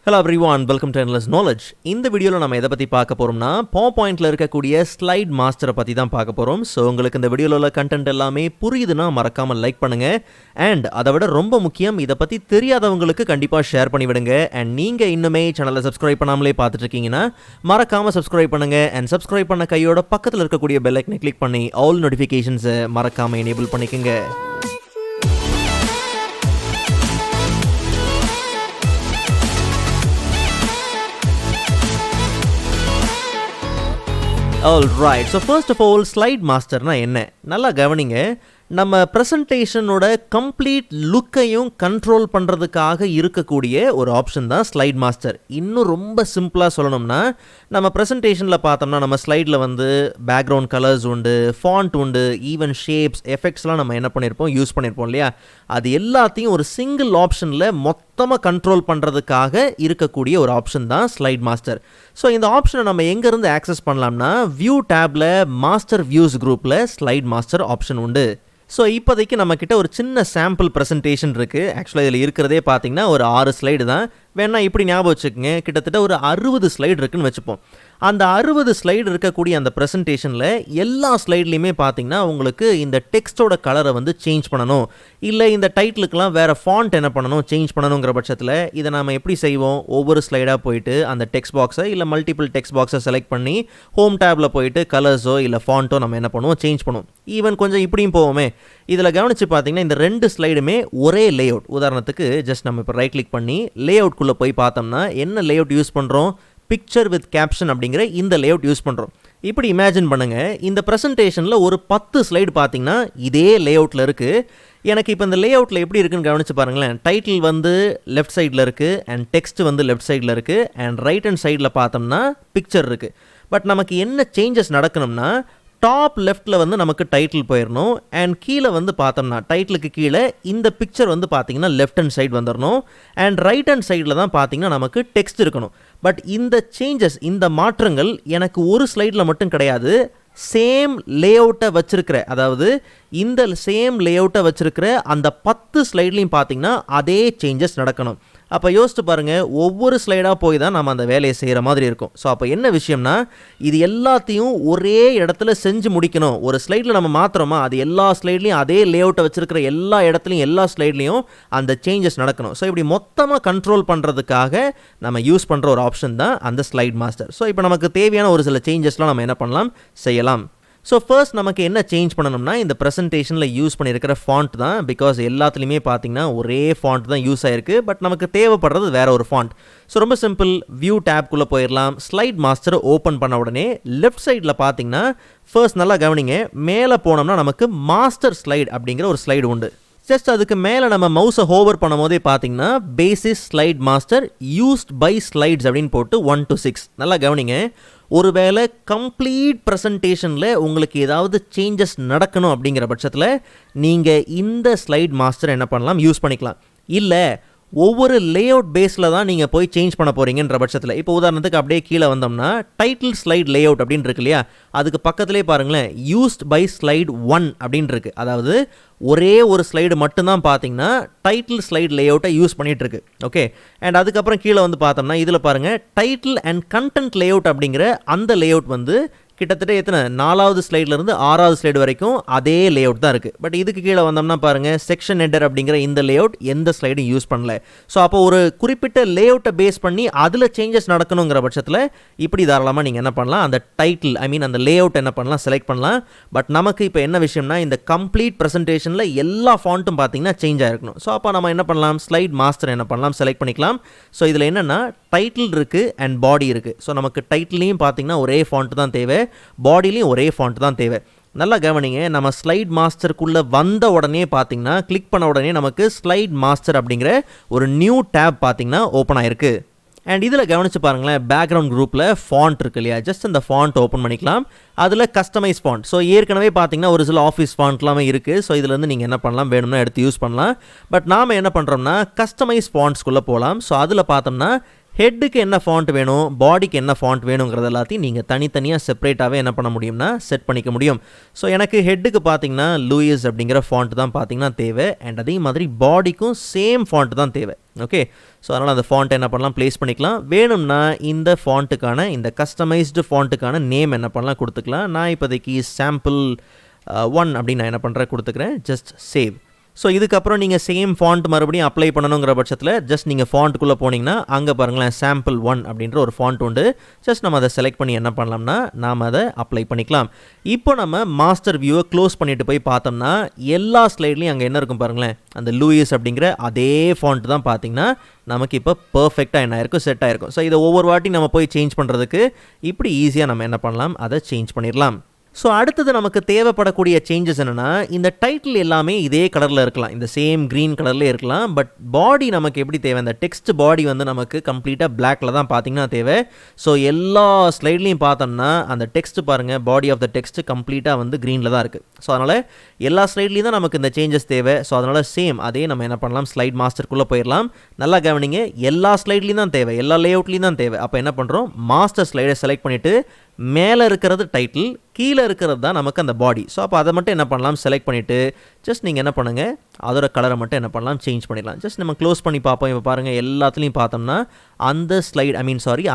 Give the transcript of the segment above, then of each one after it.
Hello everyone, welcome to Endless Knowledge. இந்த வீடியோல நம்ம எதை பத்தி பார்க்க போறோம்னா PowerPointல இருக்கக்கூடிய ஸ்லைட் மாஸ்டரை பத்தி தான் பார்க்க போறோம். சோ உங்களுக்கு இந்த வீடியோல உள்ள கண்டென்ட் எல்லாமே புரியுதுனா மறக்காம லைக் பண்ணுங்க. and அதை விட ரொம்ப முக்கியம் இத பத்தி தெரியாதவங்களுக்கு கண்டிப்பா ஷேர் பண்ணி விடுங்க. and நீங்க இன்னுமே சேனலை சப்ஸ்கிரைப் பண்ணாமலே பார்த்துட்டு இருக்கீங்கனா மறக்காம சப்ஸ்கிரைப் பண்ணுங்க. and சப்ஸ்கிரைப் பண்ண கையோட பக்கத்துல இருக்கக்கூடிய பெல் ஐகானை கிளிக் பண்ணி ஆல் நோட்டிஃபிகேஷன்ஸ் மறக்காம எனேபிள் பண்ணிக்கங்க. Alright, so first of all, slide master na என்ன? நல்லா கவனிங்க. நம்ம பிரசன்டேஷனோட கம்ப்ளீட் லுக்கையும் கண்ட்ரோல் பண்ணுறதுக்காக இருக்கக்கூடிய ஒரு ஆப்ஷன் தான் ஸ்லைட் மாஸ்டர். இன்னும் ரொம்ப சிம்பிளாக சொல்லணும்னா நம்ம ப்ரெசன்டேஷனில் பார்த்தோம்னா நம்ம ஸ்லைடில் பேக்ரவுண்ட் கலர்ஸ் உண்டு, ஃபாண்ட் உண்டு, ஈவன் ஷேப்ஸ், எஃபெக்ட்ஸ்லாம் நம்ம என்ன பண்ணியிருப்போம், யூஸ் பண்ணியிருப்போம் இல்லையா? அது எல்லாத்தையும் ஒரு சிங்கிள் ஆப்ஷனில் மொத்தமாக கண்ட்ரோல் பண்ணுறதுக்காக இருக்கக்கூடிய ஒரு ஆப்ஷன் தான் ஸ்லைட் மாஸ்டர். ஸோ இந்த ஆப்ஷனை நம்ம எங்கேருந்து ஆக்சஸ் பண்ணலாம்னா வியூ டேப்பில் மாஸ்டர் வியூஸ் குரூப்பில் ஸ்லைட் மாஸ்டர் ஆப்ஷன் உண்டு. ஸோ இப்போதைக்கு நம்மக்கிட்ட ஒரு சின்ன சாம்பிள் ப்ரெசன்டேஷன் இருக்குது. ஆக்சுவலாக இதில் இருக்கிறதே பார்த்தீங்கன்னா ஒரு 6 ஸ்லைடு தான். வேணா இப்படி ஞாபகம் வச்சுக்கோங்க, கிட்டத்தட்ட ஒரு 60 ஸ்லைடு இருக்குன்னு வச்சுப்போம். அந்த 60 ஸ்லைடு இருக்கக்கூடிய அந்த ப்ரெசன்டேஷனில் எல்லா ஸ்லைட்லேயுமே பார்த்தீங்கன்னா உங்களுக்கு இந்த டெக்ஸ்ட்டோட கலரை சேஞ்ச் பண்ணணும், இல்லை இந்த டைட்டிலுக்கெலாம் வேறு ஃபாண்ட் என்ன பண்ணணும், சேஞ்ச் பண்ணணுங்கிற பட்சத்தில் இதை நாம் எப்படி செய்வோம்? ஒவ்வொரு ஸ்லைடாக போயிட்டு அந்த டெக்ஸ்ட் பாக்ஸை இல்லை மல்டிபிள் டெக்ஸ்ட் பாக்ஸை செலக்ட் பண்ணி ஹோம் டேப்பில் போயிட்டு கலர்ஸோ இல்லை ஃபாண்ட்டோ நம்ம என்ன பண்ணுவோம், சேஞ்ச் பண்ணுவோம். ஈவன் கொஞ்சம் இப்படியும் போவோமே. இதில் கவனித்து பார்த்தீங்கன்னா இந்த 2 ஸ்லைடுமே ஒரே லேஅவுட். உதாரணத்துக்கு ஜஸ்ட் நம்ம இப்போ ரைட் கிளிக் பண்ணி லேஅவுட்குள்ளே போய் பார்த்தோம்னா என்ன லேஅவுட் யூஸ் பண்ணுறோம்? பிக்சர் வித் கேப்ஷன் அப்படிங்கிற இந்த லேஅவுட் யூஸ் பண்ணுறோம். இப்படி இமேஜின் பண்ணுங்கள், இந்த ப்ரெசன்டேஷனில் ஒரு 10 ஸ்லைடு பார்த்தீங்கன்னா இதே லேஅவுட்டில் இருக்குது. எனக்கு இப்போ இந்த லேஅவுட்டில் எப்படி இருக்குன்னு கவனித்து பாருங்களேன். டைட்டில் லெஃப்ட் சைடில் இருக்குது, அண்ட் டெக்ஸ்ட் லெஃப்ட் சைடில் இருக்குது, அண்ட் ரைட் ஹேண்ட் சைடில் பார்த்தோம்னா பிக்சர் இருக்குது. பட் நமக்கு என்ன சேஞ்சஸ் நடக்கணும்னா டாப் லெஃப்ட்டில் நமக்கு டைட்டில் போயிடணும், அண்ட் கீழே பார்த்தோம்னா டைட்டிலுக்கு கீழே இந்த பிக்சர் பார்த்தீங்கன்னா லெஃப்ட் ஹேண்ட் சைடு வந்துடணும், அண்ட் ரைட் ஹேண்ட் சைடில் தான் பார்த்தீங்கன்னா நமக்கு டெக்ஸ்ட் இருக்கணும். பட் இந்த சேஞ்சஸ், இந்த மாற்றங்கள் எனக்கு ஒரு ஸ்லைடில் மட்டும் கிடையாது, சேம் லேஅவுட்டை வச்சிருக்கிற, அதாவது இந்த சேம் லேஅவுட்டை வச்சிருக்கிற அந்த 10 ஸ்லைட்லையும் பார்த்தீங்கன்னா அதே சேஞ்சஸ் நடக்கணும். அப்போ யோசிச்சு பாருங்கள், ஒவ்வொரு ஸ்லைடாக போய் தான் நம்ம அந்த வேலையை செய்கிற மாதிரி இருக்கும். ஸோ அப்போ என்ன விஷயம்னா இது எல்லாத்தையும் ஒரே இடத்துல செஞ்சு முடிக்கணும். ஒரு ஸ்லைடில் நம்ம மாத்திரமா அது எல்லா ஸ்லைட்லையும் அதே லேஅவுட்டை வச்சிருக்கிற எல்லா இடத்துலையும் எல்லா ஸ்லைட்லையும் அந்த சேஞ்சஸ் நடக்கணும். ஸோ இப்படி மொத்தமாக கண்ட்ரோல் பண்ணுறதுக்காக நம்ம யூஸ் பண்ணுற ஒரு ஆப்ஷன் தான் அந்த ஸ்லைட் மாஸ்டர். ஸோ இப்போ நமக்கு தேவையான ஒரு சில சேஞ்சஸ்லாம் நம்ம என்ன பண்ணலாம், செய்யலாம். ஸோ ஃபர்ஸ்ட் நமக்கு என்ன சேஞ்ச் பண்ணணும்னா இந்த ப்ரெசன்டேஷனில் யூஸ் பண்ணியிருக்கிற ஃபாண்ட் தான். பிகாஸ் எல்லாத்துலேயுமே பார்த்தீங்கன்னா ஒரே ஃபாண்ட் தான் யூஸ் ஆகிருக்கு, பட் நமக்கு தேவைப்படுறது வேறு ஒரு ஃபாண்ட். ஸோ ரொம்ப சிம்பிள், வியூ டேப்குள்ளே போயிடலாம். ஸ்லைட் மாஸ்டரை ஓப்பன் பண்ண உடனே லெஃப்ட் சைடில் பார்த்தீங்கன்னா ஃபர்ஸ்ட் நல்லா கவனிங்க, மேலே போனோம்னா நமக்கு மாஸ்டர் ஸ்லைட் அப்படிங்கிற ஒரு ஸ்லைடு உண்டு. ஜஸ்ட் அதுக்கு மேலே நம்ம மவுஸை ஹோவர் பண்ணும் போதே பார்த்தீங்கன்னா basis slide master used by slides அப்படின்னு போட்டு 1 to 6. நல்லா கவனிங்க, ஒருவேளை கம்ப்ளீட் ப்ரெசன்டேஷனில் உங்களுக்கு ஏதாவது சேஞ்சஸ் நடக்கணும் அப்படிங்கிற பட்சத்தில் நீங்கள் இந்த ஸ்லைட் மாஸ்டர் என்ன பண்ணலாம், யூஸ் பண்ணிக்கலாம். இல்லை ஒவ்வொரு லேஅவுட் பேஸில் தான் நீங்கள் போய் சேஞ்ச் பண்ண போகிறீங்கன்ற பட்சத்தில், இப்போ உதாரணத்துக்கு அப்படியே கீழே வந்தோம்னா டைட்டில் ஸ்லைட் லேஅவுட் அப்படின்னு இருக்கு இல்லையா, அதுக்கு பக்கத்துலேயே பாருங்களேன் யூஸ்ட் பை ஸ்லைட் 1 அப்படின்னு இருக்குது. அதாவது ஒரே ஒரு ஸ்லைடு மட்டும்தான் பார்த்தீங்கன்னா டைட்டில் ஸ்லைட் லேஅவுட்டை யூஸ் பண்ணிகிட்ருக்கு. ஓகே, அண்ட் அதுக்கப்புறம் கீழே பார்த்தோம்னா இதில் பாருங்கள் டைட்டில் அண்ட் கண்டென்ட் லேஅவுட் அப்படிங்கிற அந்த லேஅவுட் கிட்டத்தட்ட எத்தனை 4வது ஸ்லைட்லேருந்து 6வது ஸ்லைடு வரைக்கும் அதே லேஅவுட் தான் இருக்குது. பட் இதுக்கு கீழே வந்தோம்னா பாருங்கள் செக்ஷன் ஹெட்டர் அப்படிங்கிற இந்த லேஅவுட் எந்த ஸ்லைடும் யூஸ் பண்ணல. ஸோ அப்போ ஒரு குறிப்பிட்ட லேஅவுட்டை பேஸ் பண்ணி அதில் சேஞ்சஸ் நடக்கணுங்கிற பட்சத்தில் இப்படி தாராளமாக நீங்கள் என்ன பண்ணலாம், அந்த டைட்டில் அந்த லேஅவுட் என்ன பண்ணலாம், செலக்ட் பண்ணலாம். பட் நமக்கு இப்போ என்ன விஷயம்னா இந்த கம்ப்ளீட் ப்ரெசன்டேஷனில் எல்லா ஃபாண்ட்டும் பார்த்தீங்கன்னா சேஞ்ச் ஆகிருக்கணும். ஸோ அப்போ நம்ம என்ன பண்ணலாம், ஸ்லைட் மாஸ்டர் என்ன பண்ணலாம், செலக்ட் பண்ணிக்கலாம். ஸோ இதில் என்னென்னா டைட்டில் இருக்குது அண்ட் பாடி இருக்குது. ஸோ நமக்கு டைட்டிலையும் பார்த்தீங்கன்னா ஒரே ஃபாண்ட் தான் தேவை, பாடிலையும் ஒரே ஃபாண்ட் தான் தேவை. நல்லா கவனிங்க, நம்ம ஸ்லைட் மாஸ்டருக்குள்ளே வந்த உடனே பார்த்தீங்கன்னா கிளிக் பண்ண உடனே நமக்கு ஸ்லைட் மாஸ்டர் அப்படிங்கிற ஒரு நியூ டேப் பார்த்தீங்கன்னா ஓப்பன் ஆயிருக்கு. அண்ட் இதில் கவனித்து பாருங்களேன், பேக்ரவுண்ட் குரூப்பில் ஃபாண்ட் இருக்கு இல்லையா, ஜஸ்ட் அந்த ஃபாண்ட் ஓப்பன் பண்ணிக்கலாம். அதில் கஸ்டமைஸ் ஃபாண்ட். ஸோ ஏற்கனவே பார்த்தீங்கன்னா ஒரு சில ஆஃபீஸ் ஃபாண்ட்லாமே இருக்குது. ஸோ இதுலேருந்து நீங்கள் என்ன பண்ணலாம், வேணும்னா எடுத்து யூஸ் பண்ணலாம். பட் நாம் என்ன பண்ணுறோம்னா கஸ்டமைஸ் ஃபாண்ட்ஸ்குள்ளே போகலாம். ஸோ அதில் பார்த்தோம்னா ஹெட்டுக்கு என்ன ஃபாண்ட் வேணும், பாடிக்கு என்ன ஃபாண்ட் வேணுங்கிறது எல்லாத்தையும் நீங்கள் தனித்தனியாக செப்பரேட்டாகவே என்ன பண்ண முடியும்னா செட் பண்ணிக்க முடியும். ஸோ எனக்கு ஹெட்டுக்கு பார்த்தீங்கன்னா லூயிஸ் அப்படிங்கிற ஃபாண்ட் தான் பார்த்தீங்கன்னா தேவை. அண்ட் அதே மாதிரி பாடிக்கும் சேம் ஃபாண்ட் தான் தேவை. ஓகே, ஸோ அதனால் அந்த ஃபாண்ட்டை என்ன பண்ணலாம், ப்ளேஸ் பண்ணிக்கலாம். வேணும்னா இந்த ஃபாண்ட்டுக்கான இந்த கஸ்டமைஸ்டு ஃபாண்ட்டுக்கான நேம் என்ன பண்ணலாம் கொடுத்துக்கலாம். நான் இப்போதைக்கு சாம்பிள் 1 அப்படின்னு நான் என்ன பண்ணுறேன் கொடுத்துக்கிறேன். Just save. ஸோ இதுக்கப்புறம் நீங்கள் சேம் ஃபாண்ட் மறுபடியும் அப்ளை பண்ணணுங்கிற பட்சத்தில் ஜஸ்ட் நீங்கள் ஃபாண்ட்டுக்குள்ளே போனீங்கன்னா அங்கே பாருங்களேன் சாம்பிள் 1 அப்படின்ற ஒரு ஃபாண்ட் உண்டு. ஜஸ்ட் நம்ம அதை செலக்ட் பண்ணி என்ன பண்ணலாம்னா நாம் அதை அப்ளை பண்ணிக்கலாம். இப்போ நம்ம மாஸ்டர் வியூவை க்ளோஸ் பண்ணிட்டு போய் பார்த்தோம்னா எல்லா ஸ்லைட்லையும் அங்கே என்ன இருக்கும் பாருங்களேன், அந்த லூயிஸ் அப்படிங்கிற அதே ஃபாண்ட் தான் பார்த்தீங்கன்னா நமக்கு இப்போ பர்ஃபெக்டாக என்ன ஆயிருக்கும், செட் ஆயிருக்கும். ஸோ இதை ஒவ்வொரு வாட்டி நம்ம போய் சேஞ்ச் பண்ணுறதுக்கு இப்படி ஈஸியாக நம்ம என்ன பண்ணலாம், அதை சேஞ்ச் பண்ணிடலாம். ஸோ அடுத்தது நமக்கு தேவைப்படக்கூடிய சேஞ்சஸ் என்னென்னா, இந்த டைட்டில் எல்லாமே இதே கலரில் இருக்கலாம், இந்த சேம் க்ரீன் கலர்லேயே இருக்கலாம். பட் பாடி நமக்கு எப்படி தேவை, இந்த டெக்ஸ்ட் பாடி வந்து நமக்கு கம்ப்ளீட்டாக பிளாக்ல தான் பார்த்தீங்கன்னா தேவை. ஸோ எல்லா ஸ்லைட்லையும் பார்த்தோம்னா அந்த டெக்ஸ்ட் பாருங்கள், பாடி ஆஃப் த டெக்ஸ்ட் கம்ப்ளீட்டாக வந்து க்ரீனில் தான் இருக்குது. ஸோ அதனால் எல்லா ஸ்லைட்லேயும் தான் நமக்கு இந்த சேஞ்சஸ் தேவை. ஸோ அதனால் சேம் அதே நம்ம என்ன பண்ணலாம், ஸ்லைட் மாஸ்டருக்குள்ளே போயிடலாம். நல்லா கவனிங்க, எல்லா ஸ்லைட்லேயும் தான் தேவை, எல்லா லேஅவுட்லேயும் தான் தேவை. அப்போ என்ன பண்ணுறோம், மாஸ்டர் ஸ்லைடை செலக்ட் பண்ணிவிட்டு மேலே இருக்கிறது டைட்டில், கீழே இருக்கிறது தான் நமக்கு அந்த பாடி. ஸோ அப்போ அதை மட்டும் என்ன பண்ணலாம், செலக்ட் பண்ணிவிட்டு ஜஸ்ட் நீங்கள் என்ன பண்ணுங்கள், அதோட கலரை மட்டும் என்ன பண்ணலாம், சேஞ்ச் பண்ணிடலாம். ஜஸ்ட் நம்ம க்ளோஸ் பண்ணி பார்ப்போம். இப்போ பாருங்கள் எல்லாத்துலேயும் பார்த்தோம்னா அந்த ஸ்லைட்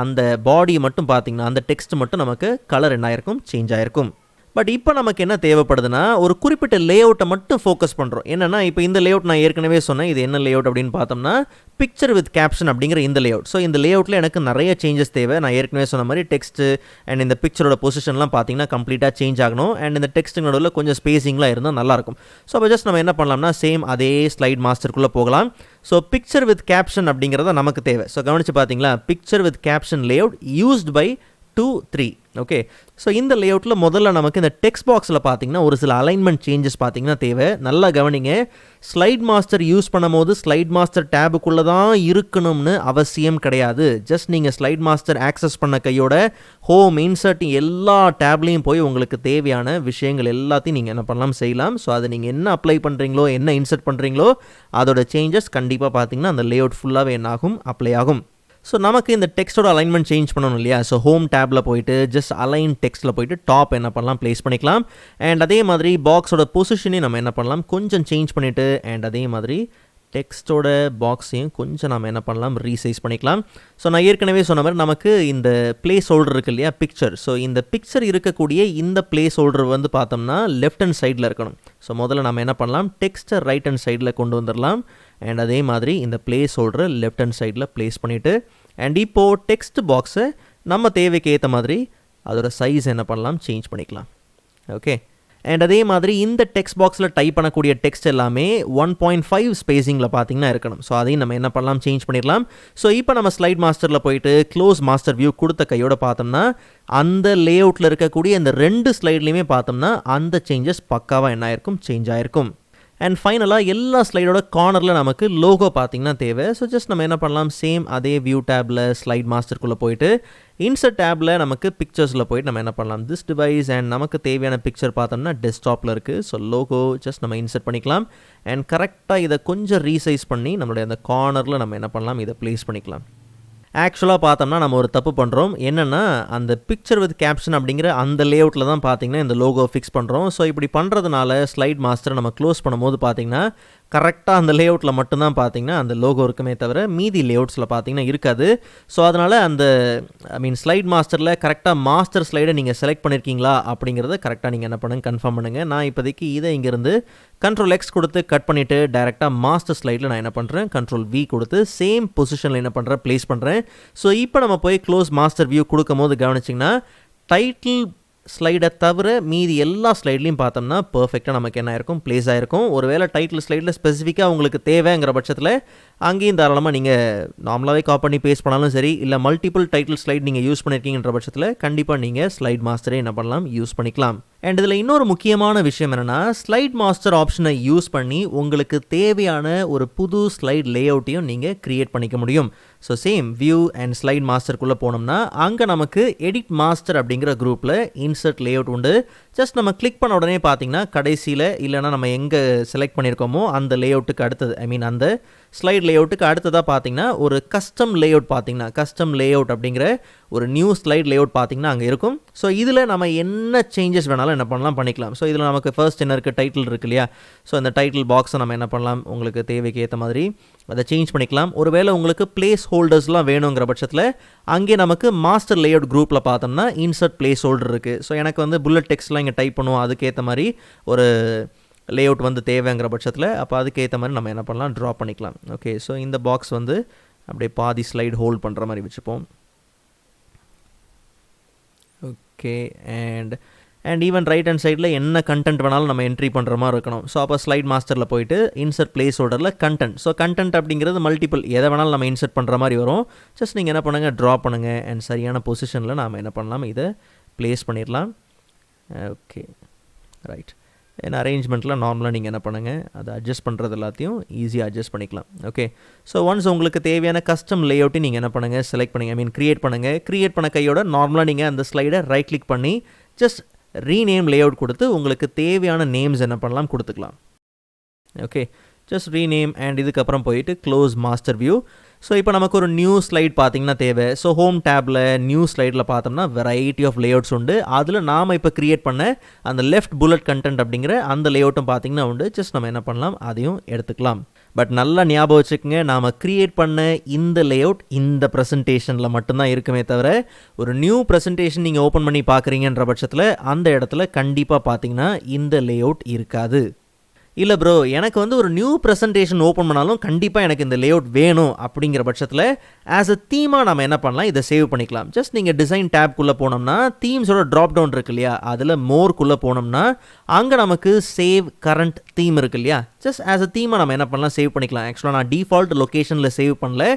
அந்த பாடி மட்டும் பார்த்தீங்கன்னா அந்த டெக்ஸ்ட் மட்டும் நமக்கு கலர் என்ன ஆயிருக்கும், சேஞ்ச் ஆயிருக்கும். பட் இப்போ நமக்கு என்ன தேவைப்படுதுன்னா, ஒரு குறிப்பிட்ட லேஅவுட்டை மட்டும் ஃபோக்கஸ் பண்ணுறோம். என்னென்னா இப்போ இந்த லேஅவுட் நான் ஏற்கனவே சொன்னேன், இது என்ன லேஅவுட் அப்படின்னு பார்த்தோம்னா பிக்சர் வித் கேப்ஷன் அப்படிங்கிற இந்த லேஅவுட். ஸோ இந்த லேஅவுட்டில் எனக்கு நிறைய சேஞ்சஸ் தேவை. நான் ஏற்கனவே சொன்ன மாதிரி டெக்ஸ்ட்டு அண்ட் இந்த பிக்சரோட பொசிஷன்லாம் பார்த்தீங்கன்னா கம்ப்ளீட்டாக சேஞ்ச் ஆகணும். அண்ட் இந்த டெக்ஸ்ட்டு நடுவில் கொஞ்சம் ஸ்பேசிங்லாம் இருந்தால் நல்லாயிருக்கும். ஸோ அப்போ ஜஸ்ட் நம்ம என்ன பண்ணலாம்னா சேம் அதே ஸ்லைட் மாஸ்டருக்குள்ளே போகலாம். ஸோ பிக்சர் வித் கேப்ஷன் அப்படிங்கிறத நமக்கு தேவை. ஸோ கவனித்து பார்த்தீங்களா, picture with caption layout used by 2, 3. Okay, so இந்த லேஅவுட்டில் முதல்ல நமக்கு இந்த டெக்ஸ்ட் பாக்ஸில் பார்த்தீங்கன்னா ஒரு சில அலைன்மெண்ட் சேஞ்சஸ் பார்த்தீங்கன்னா தேவை. நல்லா கவனிங்க, ஸ்லைட் மாஸ்டர் யூஸ் பண்ணும்போது ஸ்லைட் மாஸ்டர் டேபுக்குள்ளே தான் இருக்கணும்னு அவசியம் கிடையாது. ஜஸ்ட் நீங்கள் ஸ்லைட் மாஸ்டர் ஆக்சஸ் பண்ண கையோட ஹோம், இன்சர்ட்டிங் எல்லா டேப்லேயும் போய் உங்களுக்கு தேவையான விஷயங்கள் எல்லாத்தையும் நீங்கள் என்ன பண்ணலாம், செய்யலாம். ஸோ அதை நீங்கள் என்ன அப்ளை பண்ணுறீங்களோ, என்ன இன்சர்ட் பண்ணுறீங்களோ அதோட சேஞ்சஸ் கண்டிப்பாக பார்த்தீங்கன்னா அந்த லேஅவுட் ஃபுல்லாகவே என்ன ஆகும், அப்ளை ஆகும். ஸோ நமக்கு இந்த டெக்ஸ்ட்டோட அலைன்மெண்ட் சேஞ்ச் பண்ணணும் இல்லையா. ஸோ ஹோம் டேப்பில் போயிட்டு ஜஸ்ட் அலைன் டெக்ஸ்ட்டில் போயிட்டு டாப் என்ன பண்ணலாம், ப்ளேஸ் பண்ணிக்கலாம். அண்ட் அதே மாதிரி பாக்ஸோட பொசிஷனையும் நம்ம என்ன பண்ணலாம், கொஞ்சம் சேஞ்ச் பண்ணிவிட்டு அண்ட் அதே மாதிரி டெக்ஸ்ட்டோட பாக்ஸையும் கொஞ்சம் நம்ம என்ன பண்ணலாம், ரீசைஸ் பண்ணிக்கலாம். ஸோ நான் ஏற்கனவே சொன்ன மாதிரி நமக்கு இந்த பிளேஸ் ஹோல்டர் இருக்குது இல்லையா, பிக்சர். ஸோ இந்த பிக்சர் இருக்கக்கூடிய இந்த பிளேஸ் ஹோல்டர் வந்து பார்த்தோம்னா லெஃப்ட் ஹேண்ட் சைடில் இருக்கணும். ஸோ முதல்ல நம்ம என்ன பண்ணலாம், டெக்ஸ்ட்டை ரைட் ஹேண்ட் சைடில் கொண்டு வந்துடலாம். அண்ட் அதே மாதிரி இந்த பிளேஸ் ஹோல்டரை லெஃப்ட் ஹேண்ட் சைடில் ப்ளேஸ் பண்ணிவிட்டு அண்ட் இப்போது டெக்ஸ்ட் பாக்ஸை நம்ம தேவைக்கு ஏற்ற மாதிரி அதோட சைஸ் என்ன பண்ணலாம், சேஞ்ச் பண்ணிக்கலாம். ஓகே, அண்ட் அதே மாதிரி இந்த டெக்ஸ்ட் பாக்ஸில் டைப் பண்ணக்கூடிய டெக்ஸ்ட் எல்லாமே 1.5 ஸ்பேசிங்கில் பார்த்தீங்கன்னா இருக்கணும். ஸோ அதையும் நம்ம என்ன பண்ணலாம், சேஞ்ச் பண்ணிடலாம். ஸோ இப்போ நம்ம ஸ்லைட் மாஸ்டரில் போயிட்டு க்ளோஸ் மாஸ்டர் வியூ கொடுத்த கையோட பார்த்தோம்னா அந்த லேஅவுட்டில் இருக்கக்கூடிய இந்த 2 ஸ்லைட்லேயுமே பார்த்தோம்னா அந்த சேஞ்சஸ் பக்காவாக என்ன ஆயிருக்கும், சேஞ்ச் ஆயிருக்கும். அண்ட் ஃபைனலாக எல்லா ஸ்லைடோட கார்னரில் நமக்கு லோகோ பார்த்தீங்கன்னா தேவை. ஸோ ஜஸ்ட் நம்ம என்ன பண்ணலாம், சேம் அதே வியூ டேப்பில் ஸ்லைட் மாஸ்டருக்குள்ளே போயிட்டு இன்சர்ட் டேப்பில் நமக்கு பிக்சர்ஸில் போயிட்டு நம்ம என்ன பண்ணலாம், திஸ் டிவைஸ் அண்ட் நமக்கு தேவையான பிக்சர் பார்த்தோம்னா டெஸ்க்டாப்பில் இருக்குது. ஸோ லோகோ ஜஸ்ட் நம்ம இன்சர்ட் பண்ணிக்கலாம். அண்ட் கரெக்டாக இதை கொஞ்சம் ரீசைஸ் பண்ணி நம்மளுடைய அந்த கார்னரில் நம்ம என்ன பண்ணலாம், இதை ப்ளேஸ் பண்ணிக்கலாம். ஆக்சுவலாக பார்த்தோம்னா நம்ம ஒரு தப்பு பண்ணுறோம். என்னென்னா அந்த பிக்சர் வித் கேப்ஷன் அப்படிங்கிற அந்த லேஅவுட்டில் தான் பார்த்தீங்கன்னா இந்த லோகோ ஃபிக்ஸ் பண்ணுறோம். ஸோ இப்படி பண்ணுறதுனால ஸ்லைட் மாஸ்டர் நம்ம க்ளோஸ் பண்ணும்போது பார்த்தீங்கன்னா கரெக்டாக அந்த லேஅவுட்டில் மட்டும்தான் பார்த்தீங்கன்னா அந்த லோகோ இருக்குமே தவிர மீதி லேஅவுட்ஸில் பார்த்தீங்கன்னா இருக்காது. ஸோ அதனால் அந்த ஸ்லைட் மாஸ்டரில் கரெக்டாக மாஸ்டர் ஸ்லைடை நீங்கள் செலக்ட் பண்ணியிருக்கீங்களா அப்படிங்கிறத கரெக்டாக நீங்கள் என்ன பண்ணுங்கள், கன்ஃபார்ம் பண்ணுங்கள். நான் இப்போதைக்கு இதை இங்கேருந்து Ctrl+X கொடுத்து கட் பண்ணிவிட்டு டேரெக்டாக மாஸ்டர் ஸ்லைடில் நான் என்ன பண்ணுறேன், Ctrl+V கொடுத்து சேம் பொசிஷனில் என்ன பண்ணுறேன், ப்ளேஸ் பண்ணுறேன். ஸோ இப்போ நம்ம போய் க்ளோஸ் மாஸ்டர் வியூ கொடுக்கும் போது கவனிச்சிங்கன்னா டைட்டில் ஸ்லைடை தவிர மீதி எல்லா ஸ்லைட்லையும் பார்த்தோம்னா பர்ஃபெக்டாக நமக்கு என்ன ஆயிருக்கும், ப்ளேஸ் ஆகிருக்கும். ஒருவேளை டைட்டில் ஸ்லைடில் ஸ்பெசிஃபிக்காக உங்களுக்கு தேவைங்கிற பட்சத்தில் அங்கேயும் தாராளமாக நீங்கள் நார்மலாகவே காப்பி பண்ணி பேஸ்ட் பண்ணாலும் சரி, இல்லை மல்டிபிள் டைட்டில் ஸ்லைட் நீங்கள் யூஸ் பண்ணியிருக்கீங்கன்ற பட்சத்தில் கண்டிப்பாக நீங்கள் ஸ்லைட் மாஸ்டரே என்ன பண்ணலாம், யூஸ் பண்ணிக்கலாம். அண்ட் இதில் இன்னொரு முக்கியமான விஷயம் என்னென்னா, ஸ்லைட் மாஸ்டர் ஆப்ஷனை யூஸ் பண்ணி உங்களுக்கு தேவையான ஒரு புது ஸ்லைட் லேஅவுட்டையும் நீங்கள் க்ரியேட் பண்ணிக்க முடியும். So same view and slide மாஸ்டருக்குள்ளே போனோம்னா அங்கே நமக்கு எடிட் மாஸ்டர் அப்படிங்கிற குரூப்பில் இன்சர்ட் லேஅவுட் உண்டு. ஜஸ்ட் நம்ம கிளிக் பண்ண உடனே பார்த்தீங்கன்னா கடைசியில் இல்லைனா நம்ம எங்கே செலக்ட் பண்ணியிருக்கோமோ அந்த லேஅவுட்டுக்கு அடுத்தது அந்த ஸ்லைட் லேஅவுட்டுக்கு அடுத்ததாக பார்த்தீங்கன்னா ஒரு கஸ்டம் லேஅவுட் பார்த்தீங்கன்னா கஸ்டம் லேஅவுட் அப்படிங்கிற ஒரு நியூ ஸ்லைட் லேஅவுட் பார்த்தீங்கன்னா அங்கே இருக்கும். ஸோ இதில் நம்ம என்ன சேஞ்சஸ் வேணாலும் என்ன பண்ணலாம் பண்ணிக்கலாம். ஸோ இதில் நமக்கு ஃபர்ஸ்ட் என்ன இருக்குது, டைட்டில் இருக்கு இல்லையா. ஸோ அந்த டைட்டில் பாக்ஸை நம்ம என்ன பண்ணலாம், உங்களுக்கு தேவைக்கு ஏற்ற மாதிரி அதை சேஞ்ச் பண்ணிக்கலாம். ஒருவேளை உங்களுக்கு பிளேஸ் ஹோல்டர்ஸ்லாம் வேணுங்கிற பட்சத்தில் அங்கே நமக்கு மாஸ்டர் லேஅவுட் குரூப்பில் பார்த்தோம்னா இன்சர்ட் பிளேஸ் ஹோல்டர் இருக்குது. ஸோ எனக்கு வந்து புல்லட் டெக்ஸ்ட்லாம் இங்கே டைப் பண்ணுவோம், அதுக்கேற்ற மாதிரி ஒரு லேஅவுட் வந்து தேவைங்கிற பட்சத்தில் அப்போ அதுக்கேற்ற மாதிரி நம்ம என்ன பண்ணலாம், ட்ரா பண்ணிக்கலாம். ஓகே, ஸோ இந்த பாக்ஸ் வந்து அப்படியே பாதி ஸ்லைட் ஹோல்ட் பண்ணுற மாதிரி வச்சுப்போம். Okay, and even right hand சைடில் என்ன கண்டென்ட் வேணாலும் நம்ம என்ட்ரி பண்ணுற மாதிரி இருக்கணும். ஸோ அப்போ ஸ்லைட் மாஸ்டரில் போயிட்டு இன்சர்ட் பிளேஸ் ஹோல்டரில் கண்டென்ட். ஸோ கண்டென்ட் அப்படிங்கிறது மல்டிபிள் எதை வேணாலும் நம்ம இன்சர்ட் பண்ணுற மாதிரி வரும். ஜஸ்ட் நீங்கள் என்ன பண்ணுங்கள், ட்ரா பண்ணுங்கள் அண்ட் சரியான பொசிஷனில் நாம் என்ன பண்ணலாம், இதை ப்ளேஸ் பண்ணிடலாம். Okay, right. ஏன்னா அரேஞ்ச்மெண்ட்டில் நார்மலாக நீங்கள் என்ன பண்ணுங்கள், அதை அட்ஜஸ்ட் பண்ணுறது எல்லாத்தையும் ஈஸியாக அட்ஜஸ்ட் பண்ணிக்கலாம். ஓகே, ஸோ ஒன்ஸ் உங்களுக்கு தேவையான கஸ்டம் லேஅவுட்டையும் நீங்கள் என்ன பண்ணுங்கள், செலக்ட் பண்ணுங்கள், க்ரியேட் பண்ணுங்கள். க்ரியேட் பண்ண கையோட நார்மலாக நீங்கள் அந்த ஸ்லைடை ரைட் கிளிக் பண்ணி ஜஸ்ட் ரீநேம் லேஅவுட் கொடுத்து உங்களுக்கு தேவையான நேம்ஸ் என்ன பண்ணலாம் கொடுத்துக்கலாம். ஓகே, ஜஸ்ட் ரீநேம் அண்ட் இதுக்கப்புறம் போயிட்டு க்ளோஸ் மாஸ்டர் வியூ. ஸோ இப்போ நமக்கு ஒரு நியூ ஸ்லைட் பார்த்திங்கன்னா தேவை. ஸோ ஹோம் டேப்பில் நியூ ஸ்லைடில் பார்த்தோம்னா வெரைட்டி ஆஃப் லேஅவுட்ஸ் உண்டு. அதில் நாம் இப்போ க்ரியேட் பண்ண அந்த லெஃப்ட் புல்லட் கண்டென்ட் அப்படிங்கிற அந்த லேஅவுட்டும் பார்த்திங்கன்னா உண்டு. ஜஸ்ட் நம்ம என்ன பண்ணலாம், அதையும் எடுத்துக்கலாம். பட் நல்லா ஞாபகம் வச்சுக்கோங்க, நாம் க்ரியேட் பண்ண இந்த லேஅவுட் இந்த ப்ரெசன்டேஷனில் மட்டும்தான் இருக்குமே தவிர ஒரு நியூ ப்ரெசன்டேஷன் நீங்கள் ஓப்பன் பண்ணி பார்க்குறீங்கன்ற பட்சத்தில் அந்த இடத்துல கண்டிப்பாக பார்த்திங்கன்னா இந்த லேஅவுட் இருக்காது. இல்லை ப்ரோ, எனக்கு வந்து ஒரு நியூ ப்ரெசன்டேஷன் ஓப்பன் பண்ணாலும் கண்டிப்பாக எனக்கு இந்த லேஅவுட் வேணும் அப்படிங்கிற பட்சத்தில் ஆஸ் அ தீமாக நம்ம என்ன பண்ணலாம், இதை சேவ் பண்ணிக்கலாம். ஜஸ்ட் நீங்கள் டிசைன் டேப்குள்ளே போனோம்னா தீம்ஸோட ட்ராப் டவுன் இருக்கு இல்லையா, அதில் மோர்க்குள்ளே போனோம்னா அங்கே நமக்கு சேவ் கரண்ட் தீம் இருக்கு இல்லையா. ஜஸ்ட் ஆஸ் அ தீமாக நம்ம என்ன பண்ணலாம், சேவ் பண்ணிக்கலாம். ஆக்சுவலாக நான் டிஃபால்ட் லொக்கேஷனில் சேவ் பண்ணல,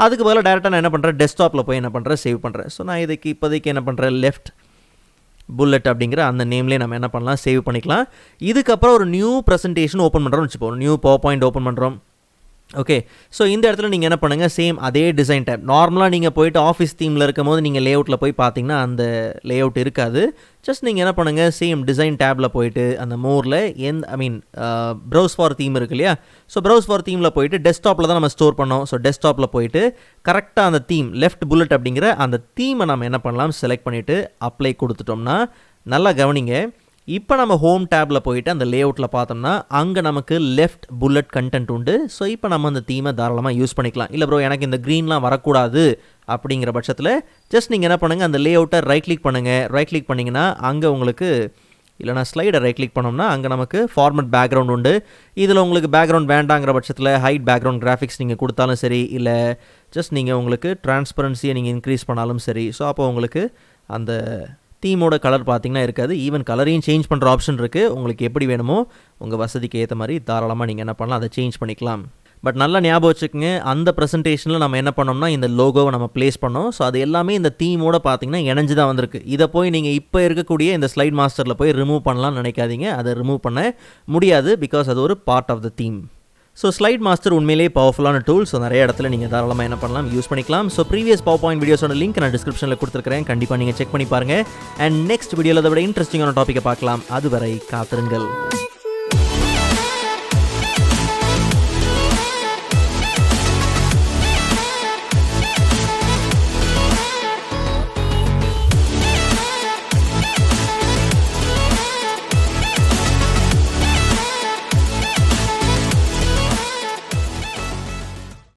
அதுக்கு பதிலாக டேரெக்டாக நான் என்ன பண்ணுறேன், டெஸ்க்டாப்பில் போய் என்ன பண்ணுறேன், சேவ் பண்ணுறேன். ஸோ நான் இதுக்கு இப்போதைக்கு என்ன பண்ணுறேன், லெஃப்ட் புல்லட் அப்படிங்கிற அந்த நேம்லேயே நம்ம என்ன பண்ணலாம், சேவ் பண்ணிக்கலாம். இதுக்கப்புறம் ஒரு நியூ ப்ரெசன்டேஷன் ஓப்பன் பண்ணுறோம்னு வச்சுப்போம், நியூ PowerPoint ஓப்பன் பண்ணுறோம். ஓகே, ஸோ இந்த இடத்துல நீங்கள் என்ன பண்ணுங்கள், சேம் அதே டிசைன் டேப். நார்மலாக நீங்கள் போய்ட்டு ஆஃபீஸ் தீமில் இருக்கும் போது நீங்கள் லேஅவுட்டில் போய் பார்த்தீங்கன்னா அந்த லேஅவுட் இருக்காது. ஜஸ்ட் நீங்கள் என்ன பண்ணுங்கள், சேம் டிசைன் டேப்பில் போயிட்டு அந்த மோரில் ப்ரௌஸ் ஃபார் தீம் இருக்கு இல்லையா. ஸோ ப்ரௌஸ் ஃபார் தீமில் போயிட்டு டெஸ்க்டாப்பில் தான் நம்ம ஸ்டோர் பண்ணோம். ஸோ டெஸ்க்டாப்பில் போயிட்டு கரெக்டாக அந்த தீம் லெஃப்ட் புல்லட் அப்படிங்கிற அந்த தீமை நம்ம என்ன பண்ணலாம், செலக்ட் பண்ணிவிட்டு அப்ளை கொடுத்துட்டோம்னா நல்லா கவனிங்க. இப்போ நம்ம ஹோம் டேப்பில் போயிட்டு அந்த லேஅவுட்டில் பார்த்தோம்னா அங்கே நமக்கு லெஃப்ட் புல்லட் கண்டென்ட் உண்டு. ஸோ இப்போ நம்ம அந்த தீமை தாராளமாக யூஸ் பண்ணிக்கலாம். இல்லை ப்ரோ, எனக்கு இந்த க்ரீன்லாம் வரக்கூடாது அப்படிங்கிற பட்சத்தில் ஜஸ்ட் நீங்கள் என்ன பண்ணுங்கள், அந்த லேஅவுட்டை ரைட் கிளிக் பண்ணுங்கள். ரைட் கிளிக் பண்ணிங்கன்னா அங்கே உங்களுக்கு இல்லைனா ஸ்லைடை ரைட் கிளிக் பண்ணோம்னா அங்கே நமக்கு ஃபார்மட் பேக்ரவுண்ட் உண்டு. இதில் உங்களுக்கு பேக்ரவுண்ட் வேண்டாங்கிற பட்சத்தில் ஹைட் பேக்ரவுண்ட் கிராஃபிக்ஸ் நீங்கள் கொடுத்தாலும் சரி, இல்லை ஜஸ்ட் நீங்கள் உங்களுக்கு டிரான்ஸ்பரன்சியை நீங்கள் இன்க்ரீஸ் பண்ணாலும் சரி. ஸோ அப்போ உங்களுக்கு அந்த தீமோட கலர் பார்த்திங்கன்னா இருக்காது. ஈவன் கலரையும் சேஞ்ச் பண்ணுற ஆப்ஷன் இருக்குது. உங்களுக்கு எப்படி வேணுமோ உங்கள் வசதிக்கு ஏற்ற மாதிரி தாராளமாக நீங்கள் என்ன பண்ணலாம், அதை சேஞ்ச் பண்ணிக்கலாம். பட் நல்லா ஞாபகம் வச்சுக்கோங்க, அந்த ப்ரெசன்டேஷனில் நம்ம என்ன பண்ணோம்னா இந்த லோகோவை நம்ம ப்ளேஸ் பண்ணோம். ஸோ அது எல்லாமே இந்த தீமோட பார்த்திங்கன்னா இணைஞ்சு தான் வந்திருக்கு. இதை போய் நீங்கள் இப்போ இருக்கக்கூடிய இந்த ஸ்லைட் மாஸ்டரில் போய் ரிமூவ் பண்ணலாம்னு நினைக்காதீங்க. அதை ரிமூவ் பண்ண முடியாது, பிகாஸ் அது ஒரு part of the theme. So slide master உண்மையிலேயே பவர்ஃபுல்லான டூல். ஸோ நிறைய இடத்துல நீங்கள் தாராளமாக என்ன பண்ணலாம், யூஸ் பண்ணிக்கலாம். ஸோ ப்ரீவியஸ் PowerPoint வீடியோஸோட லிங்க் நான் டிஸ்கிரிப்ஷனில் கொடுத்துருக்கிறேன், கண்டிப்பாக நீங்கள் செக் பண்ணி பாருங்கள். அண்ட் நெக்ஸ்ட் வீடியோவில் அதை விட இன்ட்ரெஸ்டிங்கான டாப்பிக்கை பார்க்கலாம். அதுவரை காத்திருங்கள்.